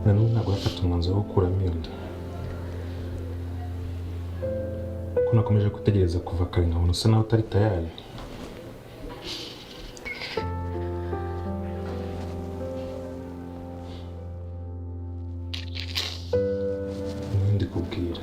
nanone ntabwo yafata umwanzuro wo gukuramo iyo nda ko nakomeje gutegereza kuva kare nkabona usa naho utari tayari. Nindi kubwira